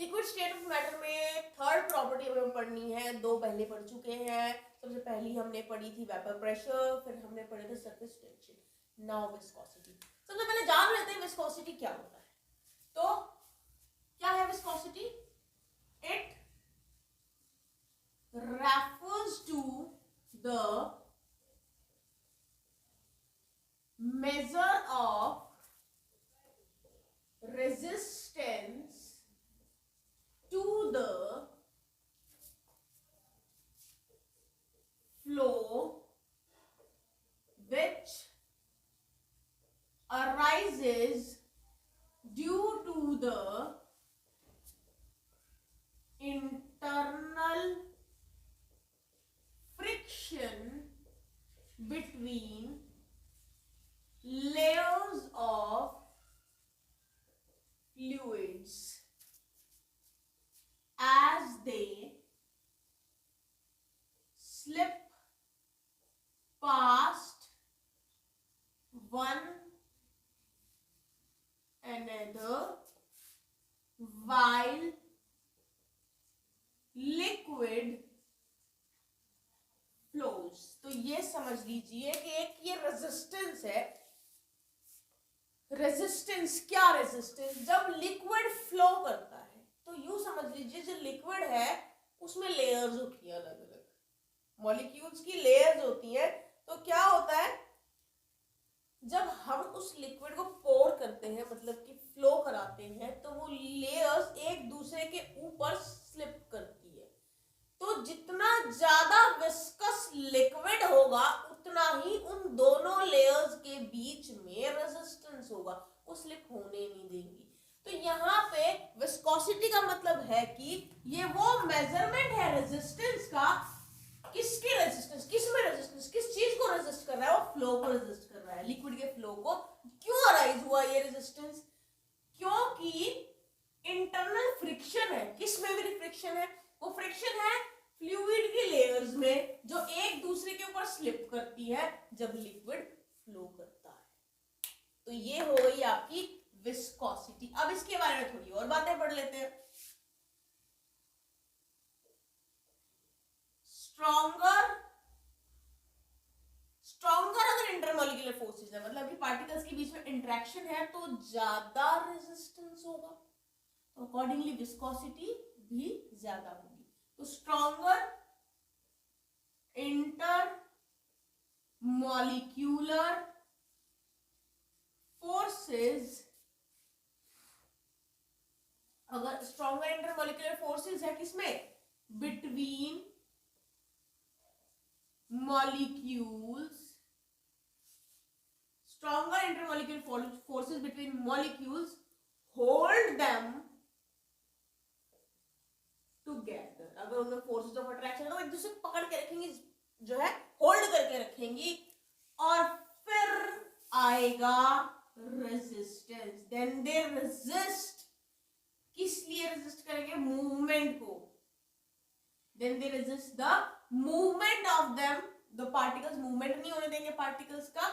Liquid state of matter में third property हमें पढ़नी है, दो पहले पढ़ चुके हैं। सबसे पहली हमने पढ़ी थी वेपर प्रेशर, फिर हमने पढ़े थे सरफेस टेंशन, नाउ विस्कोसिटी। सबसे पहले जान लेते हैं विस्कोसिटी क्या होता है। तो क्या है viscosity? It refers to the measure of resistance to the flow which arises due to the internal friction between layers of fluids as they slip past one another while liquid flows. तो ये समझ लीजिए कि एक ये resistance है। Resistance क्या? Resistance जब लिक्विड फ्लो करता है तो यूं समझ लीजिए जो लिक्विड है उसमें लेयर्स होती है, अलग अलग मॉलिक्यूल्स की लेयर्स होती हैं। तो क्या होता है जब हम उस लिक्विड को पोर करते हैं, मतलब कि फ्लो कराते हैं, तो वो लेयर्स एक दूसरे के ऊपर स्लिप करती है। तो जितना ज्यादा विस्कस लिक्विड होगा उतना ही उन दोनों लेयर्स के बीच में रेजिस्टेंस होगा, वो स्लिप होने नहीं देंगी। तो यहाँ पे विस्कोसिटी का मतलब है कि ये वो मेजरमेंट है रेजिस्टेंस का। किसकी रेजिस्टेंस? किस में रेजिस्टेंस? किस चीज को रेजिस्ट कर रहा है? वो फ्लो को रेजिस्ट कर रहा है, लिक्विड के फ्लो को। क्यों अराइज हुआ ये रेजिस्टेंस? क्योंकि इंटरनल फ्रिक्शन है। किस में भी फ्रिक्शन है? वो फ्रिक्शन है फ्लूइड की लेयर्स में जो एक दूसरे के ऊपर स्लिप करती है जब लिक्विड फ्लो करता है। तो ये हो गई आपकी विस्कोसिटी। अब इसके बारे में थोड़ी और बातें पढ़ लेते हैं। स्ट्रॉन्गर अगर इंटरमॉलिक्यूलर फोर्सेस है, मतलब कि पार्टिकल्स के बीच में इंटरेक्शन है, तो ज्यादा रेजिस्टेंस होगा, तो अकॉर्डिंगली विस्कोसिटी भी ज्यादा होगी। तो स्ट्रॉन्गर इंटरमॉलिक्यूलर फोर्सेस, अगर स्ट्रॉन्गर इंटरमॉलिक्यूलर फोर्सेस है किसमें? Between molecules, stronger intermolecular forces between molecules hold them together। अगर उनमें फोर्सेस ऑफ अट्रैक्शन है तो एक दूसरे को पकड़ के रखेंगी, जो है होल्ड करके रखेंगी, और फिर आएगा रेजिस्टेंस। Then they resist. किस लिए रेजिस्ट करेंगे? मूवमेंट को। Then they resist the movement of them, the particles. Movement नहीं होने देंगे पार्टिकल्स का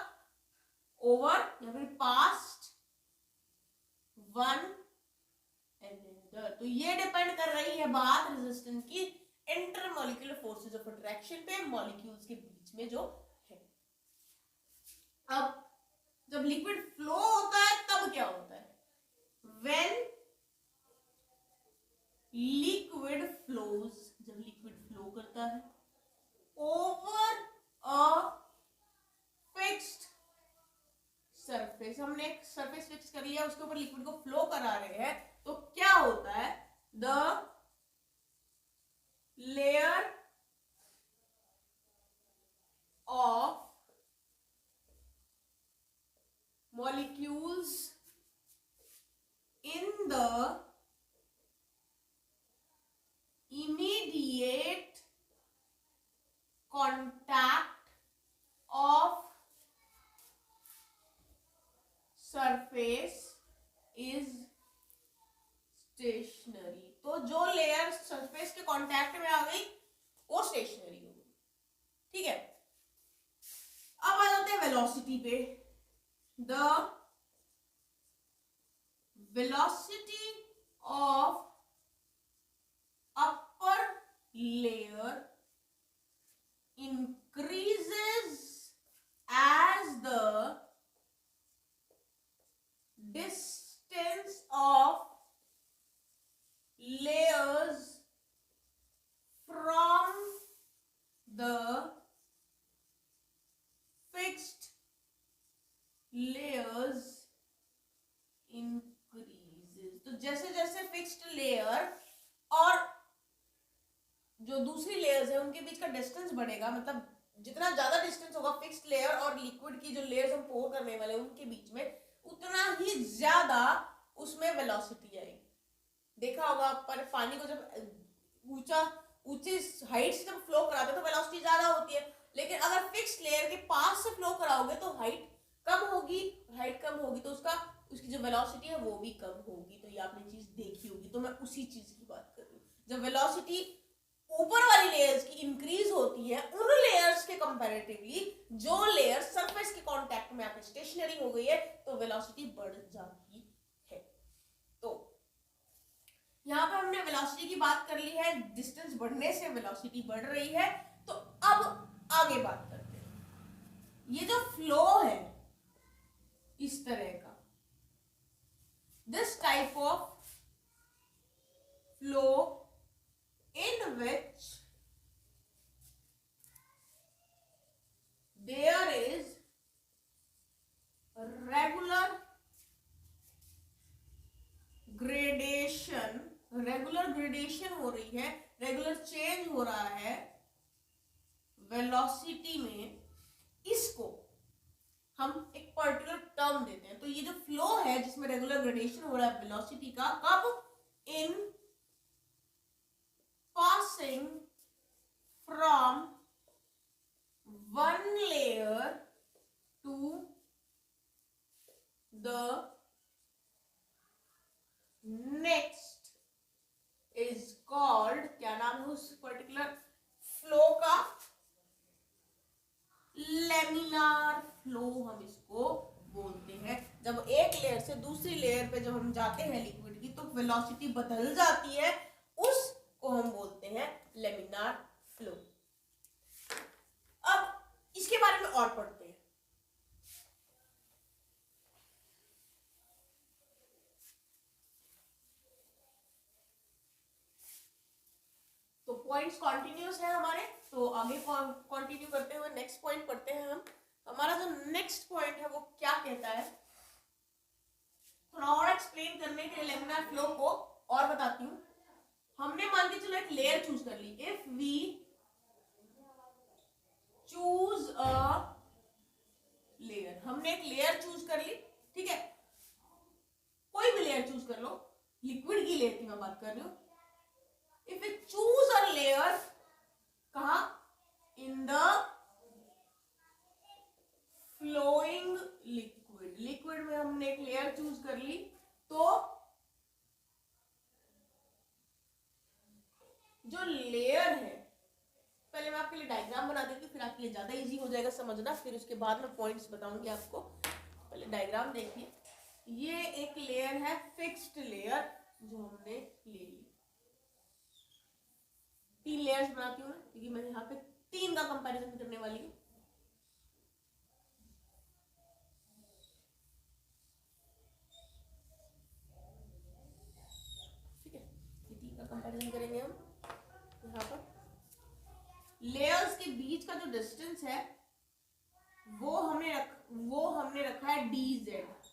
ओवर या फिर पास्ट वन एनदर। तो ये डिपेंड कर रही है बात रेजिस्टेंस की इंटरमॉलिक्यूलर फोर्सेस ऑफ अट्रैक्शन पे मॉलिक्यूल्स के बीच में जो है। अब जब लिक्विड फ्लो होता है तब क्या होता है? व्हेन लिक्विड फ्लोज, जब लिक्विड फ्लो करता है ओवर अ फिक्स्ड सरफेस, हमने एक सरफेस फिक्स कर लिया, उसके ऊपर लिक्विड को फ्लो करा रहे हैं, तो क्या होता है? The layer of molecules in the immediate contact of surface is stationary। तो जो लेयर सरफेस के कांटेक्ट में आ गई वो स्टेशनरी हो गई। ठीक है, अब आ जाते हैं वेलोसिटी पे। द वेलोसिटी ऑफ दूसरी लेयर्स है उनके बीच का डिस्टेंस बढ़ेगा, मतलब जितना ज्यादा डिस्टेंस होगा फिक्स्ड लेयर और लिक्विड की जो लेयर्स हम पोर करने वाले हैं उनके बीच में, उतना ही ज्यादा उसमें वेलोसिटी आएगी। देखा होगा पर पानी को जब ऊंचे हाइट से जब फ्लो कराते तो वेलोसिटी ज्यादा होती है, लेकिन अगर फिक्स्ड लेयर के पास से फ्लो कराओगे तो हाइट कम होगी, हाइट कम होगी तो उसकी जो वेलोसिटी है वो भी कम होगी। तो ये आपने चीज देखी होगी, तो मैं उसी चीज की बात कर रही हूँ। जब वेलोसिटी ऊपर वाली लेयर्स की इंक्रीज होती है उन लेयर्स के कंपैरेटिवली जो लेयर सरफेस के कांटेक्ट में आके स्टेशनरी हो गई है तो वेलोसिटी बढ़ जाती है। तो यहाँ पे हमने वेलोसिटी की बात कर ली है, डिस्टेंस बढ़ने से वेलोसिटी बढ़ रही है। तो अब आगे बात करते हैं, ये जो फ्लो है इस तरह का, this type of flow in which there is regular gradation हो रही है, रेगुलर चेंज हो रहा है वेलोसिटी में, इसको हम एक पर्टिकुलर टर्म देते हैं। तो ये जो फ्लो है जिसमें रेगुलर ग्रेडेशन हो रहा है वेलोसिटी का, कब? इन passing from one layer to the next is called, क्या नाम है उस पर्टिकुलर फ्लो का? लेमिनार फ्लो हम इसको बोलते हैं। जब एक लेयर से दूसरी लेयर पे जब हम जाते हैं लिक्विड की तो वेलोसिटी बदल जाती है, उस को हम बोलते हैं लेमिनार फ्लो। अब इसके बारे में और पढ़ते हैं। तो पॉइंट्स कॉन्टिन्यूस है हमारे, तो आगे कंटिन्यू करते हुए नेक्स्ट पॉइंट पढ़ते हैं हम। हमारा जो नेक्स्ट पॉइंट है वो क्या कहता है, थोड़ा और एक्सप्लेन करने के लिए लेमिनार फ्लो को और बताती हूँ। हमने मान के चलो एक लेयर चूज कर ली, if we choose a layer, हमने एक लेयर चूज कर ली, ठीक है, कोई भी लेयर चूज कर लो, लिक्विड की लेयर की मैं बात कर रही हूं। If we choose a layer, कहा? In the flowing liquid, liquid में हमने एक लेयर चूज कर ली, तो जो लेयर है, पहले मैं आपके लिए डायग्राम बना देती हूँ, फिर आपके लिए ज्यादा इजी हो जाएगा समझना, फिर उसके बाद मैं पॉइंट्स बताऊंगी आपको। पहले डायग्राम देखिए, ये एक लेयर है फिक्स्ड लेयर जो हमने ले ली। 3 लेयर्स बनाती हूँ क्योंकि मैं यहाँ पे 3 का कंपैरिजन करने वाली हूँ। ठीक है, 3 का कंपैरिजन करेंगे हम। यहाँ पर लेयर्स के बीच का जो डिस्टेंस है वो हमने रखा है dz,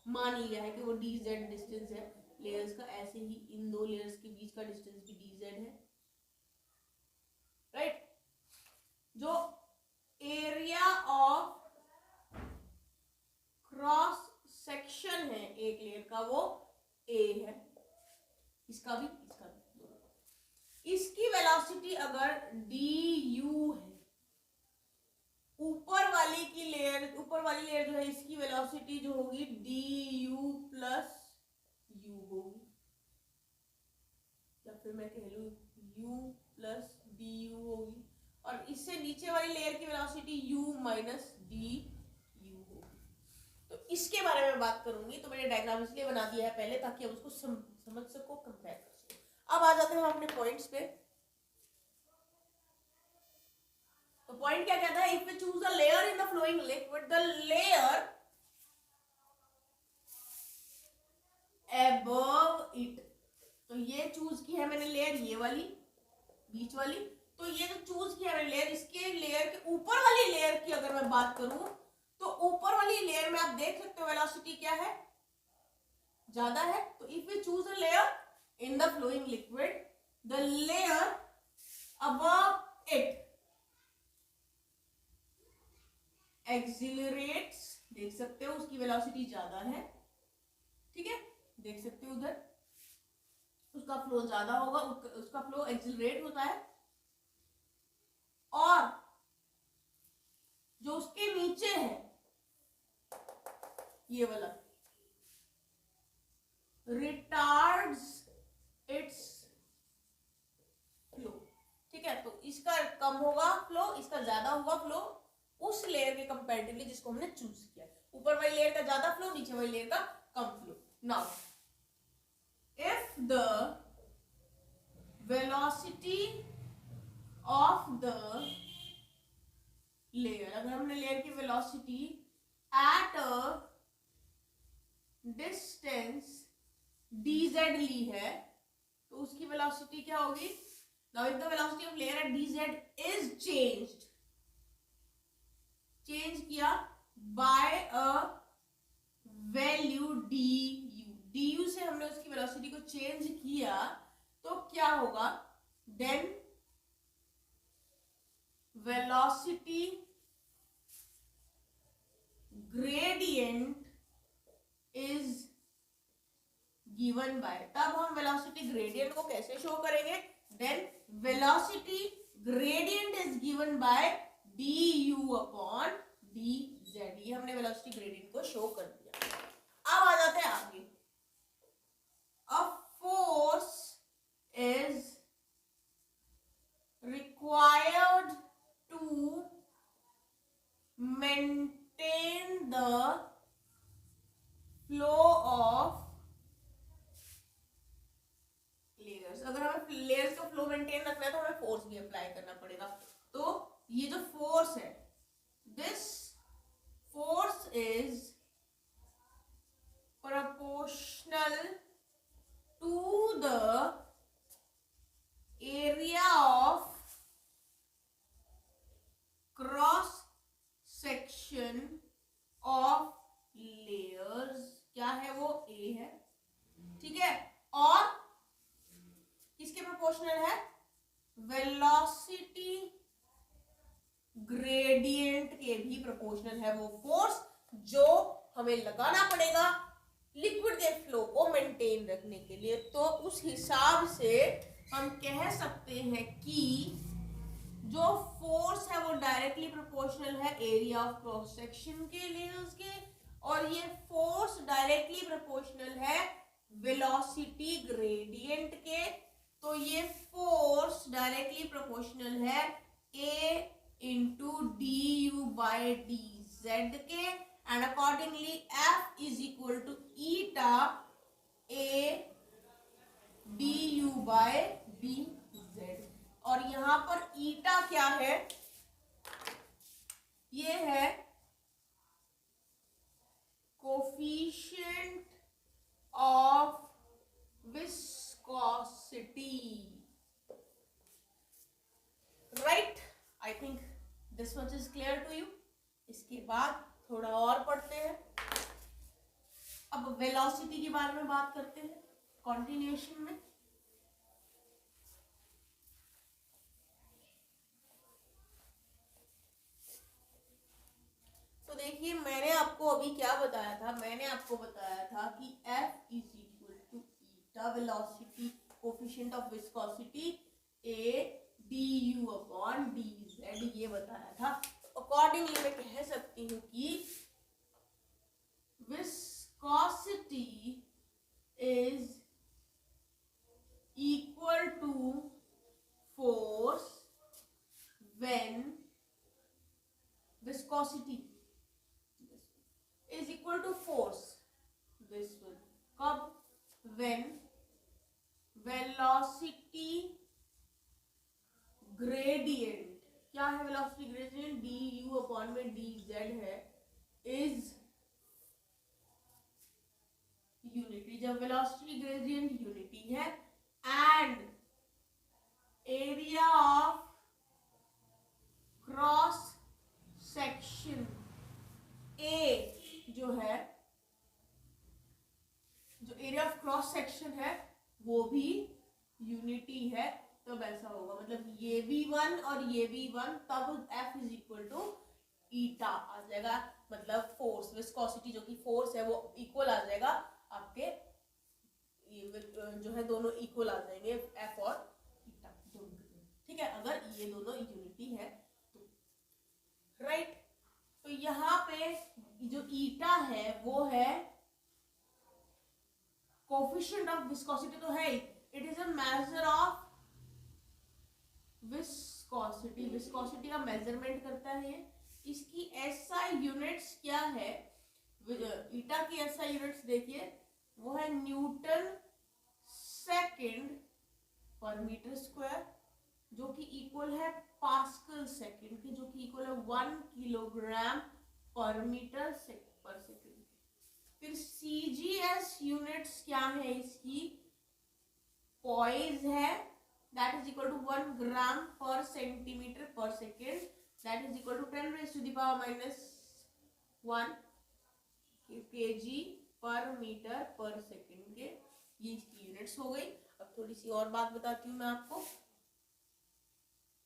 मान लिया है कि वो dz डिस्टेंस है लेयर्स का। ऐसे ही इन 2 लेयर्स के बीच का डिस्टेंस भी dz है, राइट। जो एरिया ऑफ क्रॉस सेक्शन है एक लेयर का वो a है, इसका भी। इसकी वेलोसिटी अगर du है, ऊपर वाली लेयर जो है इसकी वेलोसिटी जो होगी du प्लस u होगी, या फिर मैं कह लूं u प्लस du होगी, और इससे नीचे वाली लेयर की वेलोसिटी u माइनस du होगी। तो इसके बारे में बात करूंगी, तो मैंने डायग्राम इसलिए बना दिया है पहले ताकि आप उसको समझ सको, कंपेयर कर सको। अब आ जाते हैं हम अपने पॉइंट्स पे। तो पॉइंट क्या कहता है, if we choose a layer in the flowing liquid, the layer above it, तो ये चूज की है मैंने लेयर, ये वाली बीच वाली। तो ये जो चूज किया मैंने लेयर, इसके लेयर के ऊपर वाली लेयर की अगर मैं बात करूं तो ऊपर वाली लेयर में आप देख सकते हो वेलोसिटी क्या है, ज्यादा है। तो if we choose a layer in the flowing liquid, the layer above accelerates, देख सकते हो उसकी वेलोसिटी ज्यादा है, ठीक है, देख सकते हो उधर उसका फ्लो ज्यादा होगा, उसका फ्लो एक्सिलरेट होता है, और जो उसके नीचे है ये वाला रिटार्ड्स इट्स फ्लो, ठीक है। तो इसका कम होगा फ्लो, इसका ज्यादा होगा फ्लो उस लेयर के कंपैरेटिवली जिसको हमने चूज किया। ऊपर वाली लेयर का ज्यादा फ्लो, नीचे वाली लेयर का कम flow. Now if the velocity of the layer, अगर हमने लेयर की velocity at a distance dz ली है, तो उसकी वेलोसिटी क्या होगी? Now if the velocity of layer at dz is changed, change किया बाय अ वैल्यू du से हमने उसकी वेलोसिटी को चेंज किया, तो क्या होगा? Then velocity gradient is given by, तब हम वेलोसिटी ग्रेडियंट को कैसे शो करेंगे? Then velocity gradient is given by du upon dz, ये हमने वेलोसिटी ग्रेडियंट को शो कर दिया। अब आ जाते हैं आगे। A force is required to maintain the flow of layers। अगर हमें लेयर्स का फ्लो मेंटेन रखना है तो हमें फोर्स भी अप्लाई करना पड़ेगा। तो ये जो फोर्स है, this force is proportional to the area of cross section of layers, क्या है वो? ए है, ठीक है, और किसके प्रोपोर्शनल है? वेलोसिटी ग्रेडियंट के भी प्रोपोर्शनल है वो फोर्स जो हमें लगाना पड़ेगा लिक्विड के फ्लो को मेंटेन रखने के लिए। तो उस हिसाब से हम कह सकते हैं कि जो फोर्स है वो डायरेक्टली प्रोपोर्शनल है एरिया ऑफ क्रॉस सेक्शन के लेयर्स के, और ये फोर्स डायरेक्टली प्रोपोर्शनल है वेलोसिटी ग्रेडियंट के। तो ये फोर्स डायरेक्टली प्रोपोर्शनल है a into du bye dz के, and accordingly F is equal to eta a du bye dz। और यहां पर ईटा क्या है? ये है coefficient of viscosity, right? I think this much is clear to you. इसके बाद थोड़ा और पढ़ते हैं। अब वेलोसिटी के बारे में बात करते हैं कंटिन्यूएशन में। तो देखिए, मैंने आपको अभी क्या बताया था? मैंने आपको बताया था कि F is equal to eta velocity coefficient of viscosity a du upon dz, ये बताया था। अकॉर्डिंगली मैं कह सकती हूँ कि viscosity is equal to force when viscosity is equal to force, this one, कब? when velocity gradient, क्या है velocity gradient? du अपॉन में dz है, is unity। जब velocity gradient unity है and area of cross section A जो है, जो एरिया ऑफ क्रॉस सेक्शन है वो भी यूनिटी है, तब ऐसा होगा। मतलब ये भी 1 और ये भी 1, तब F इज इक्वल टू ईटा आ जाएगा, मतलब फोर्स, विस्कोसिटी जो कि फोर्स है वो इक्वल आ जाएगा आपके, जो है दोनों इक्वल आ जाएंगे, एफ और ईटा दोनों, ठीक है, अगर ये दोनों यूनिटी है तो, राइट। तो यहाँ पे जो ईटा है वो है कोफिशिएंट ऑफ विस्कोसिटी तो है, it is a measure of viscosity, viscosity का मेजरमेंट करता है। इसकी एसआई यूनिट्स क्या है, ईटा की एसआई यूनिट्स देखिए, वो है न्यूटन सेकंड पर मीटर स्क्वायर, जो कि इक्वल है पास्कल सेकंड के, जो कि इक्वल है 1 किलोग्राम पर मीटर पर सेकंड। फिर सीजीएस यूनिट्स क्या है इसकी, पॉइज है, that is equal to 1 gram per centimeter per second, that is equal to 10 raised to the power minus 1 kg per meter per second के, ये इसकी यूनिट्स हो गई। अब थोड़ी सी और बात बताती हूँ मैं आपको,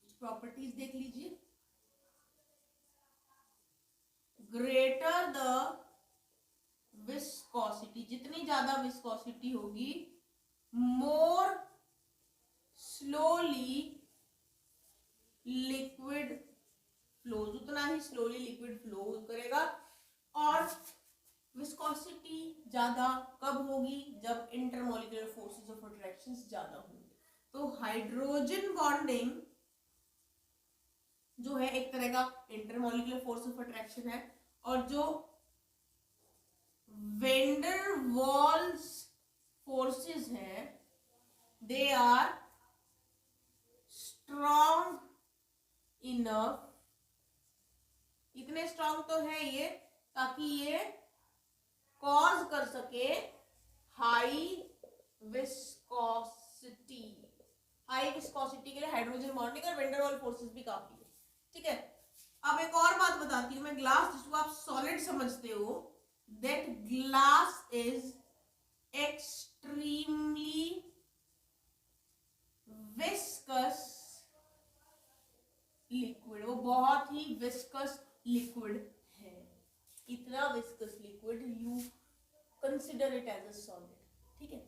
कुछ प्रॉपर्टीज देख लीजिए। ग्रेटर द विस्कोसिटी, जितनी ज्यादा विस्कोसिटी होगी, मोर स्लोली लिक्विड फ्लो, उतना ही स्लोली लिक्विड फ्लो करेगा। और विस्कोसिटी ज्यादा कब होगी, जब इंटरमोलिकुलर फोर्सेस ऑफ अट्रैक्शन ज्यादा होंगे। तो हाइड्रोजन बॉन्डिंग जो है एक तरह का इंटरमोलिकुलर फोर्स ऑफ अट्रैक्शन है, और जो वेंडर वॉल्स फोर्सेस हैं, दे आर स्ट्रॉन्ग इनफ, इतने स्ट्रॉन्ग तो है ये ताकि ये कॉज कर सके हाई विस्कोसिटी। हाई विस्कोसिटी के लिए हाइड्रोजन बॉन्डिंग और वेंडर वॉल फोर्सेस भी काफी है, ठीक है। अब एक और बात बताती हूँ मैं, ग्लास जिसको आप सॉलिड समझते हो, that glass is extremely viscous liquid, वो बहुत ही विस्कस लिक्विड है। इतना viscous liquid you consider it as a solid, ठीक है।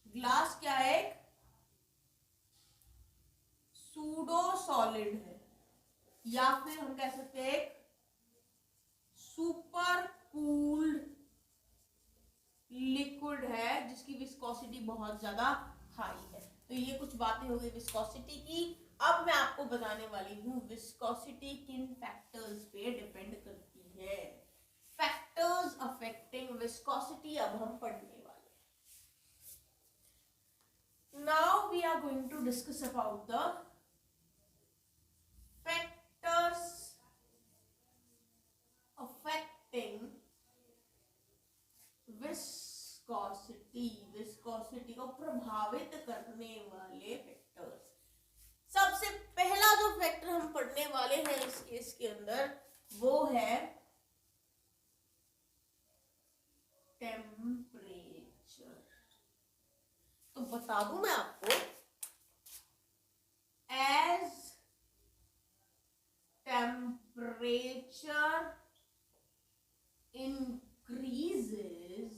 ग्लास क्या है, एक सूडो सॉलिड है, या फिर हम कह सकते हैं एक सुपर कूल्ड लिक्विड है जिसकी विस्कोसिटी बहुत ज्यादा हाई है। तो ये कुछ बातें हो गई विस्कोसिटी की। अब मैं आपको बताने वाली हूँ विस्कोसिटी किन फैक्टर्स पे डिपेंड करती है। फैक्टर्स अफेक्टिंग विस्कोसिटी अब हम पढ़ने वाले। Now we are going to discuss about the factors affecting viscosity, viscosity को प्रभावित करने वाले फैक्टर्स। सबसे पहला जो फैक्टर हम पढ़ने वाले हैं इस केस के अंदर वो है टेम्परेचर। तो बता दूं मैं आपको, as temperature increases,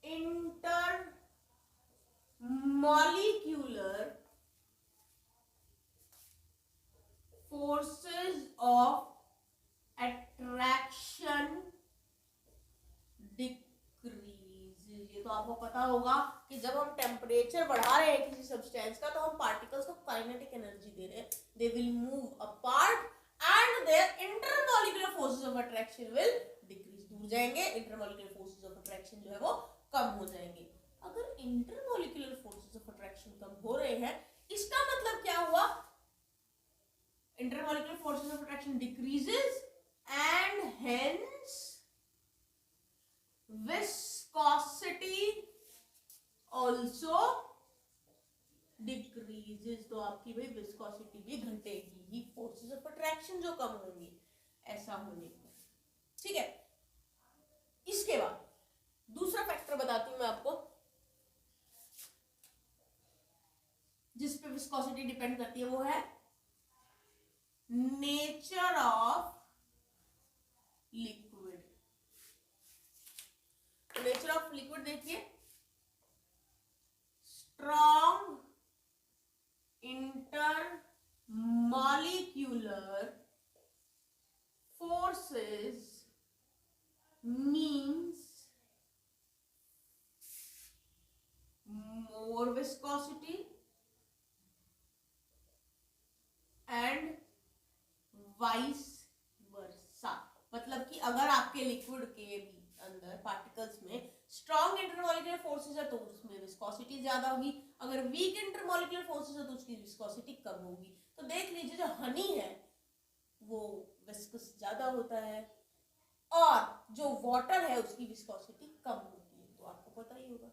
intermolecular forces of attraction decreases। ये तो आपको पता होगा कि जब हम टेम्परेचर बढ़ा रहे हैं किसी सब्सटेंस का तो हम पार्टिकल्स को काइनेटिक एनर्जी दे रहे हैं, they will move apart and their intermolecular forces of attraction will decrease, दूर जाएंगे, intermolecular forces of attraction जो है वो कम हो जाएंगे। अगर intermolecular forces of attraction कम हो रहे हैं, इसका मतलब क्या हुआ, intermolecular forces of attraction decreases and hence viscosity also decreases. तो आपकी भाई विस्कोसिटी भी घटेगी ही, फोर्सेस ऑफ अट्रैक्शन जो कम होंगी ऐसा होने पर, ठीक है। इसके बाद दूसरा फैक्टर बताती हूं मैं आपको जिस पे विस्कोसिटी डिपेंड करती है, वो है nature of liquid. Nature of liquid देखिए, strong intermolecular forces means more viscosity and vice versa। मतलब कि अगर आपके लिक्विड के भी अंदर पार्टिकल्स में स्ट्रॉन्ग इंटरमॉलिक्यूलर फोर्सेस है तो उसमें विस्कोसिटी ज्यादा होगी, अगर वीक इंटरमॉलिक्यूलर फोर्सेस है तो उसकी विस्कोसिटी कम होगी। तो देख लीजिए जो हनी है वो विस्कस ज्यादा होता है और जो वाटर है उसकी विस्कोसिटी कम होती है, तो आपको पता ही होगा,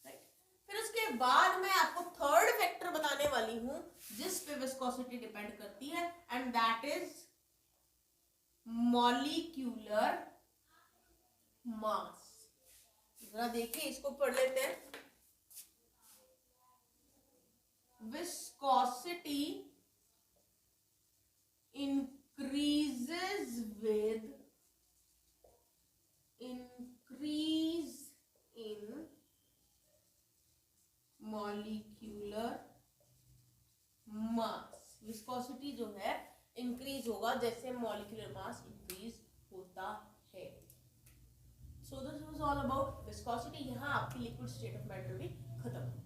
राइट। फिर उसके बाद मैं आपको थर्ड फैक्टर बताने वाली हूं जिस पे विस्कोसिटी डिपेंड करती है, and that is molecular mass. जरा देखिए, इसको पढ़ लेते हैं। Viscosity increases with increase in molecular mass। Viscosity जो है इंक्रीज होगा जैसे मॉलिक्यूलर मास इंक्रीज होता है। So this was all about viscosity. यहाँ आपकी लिक्विड स्टेट ऑफ मैटर भी खत्म।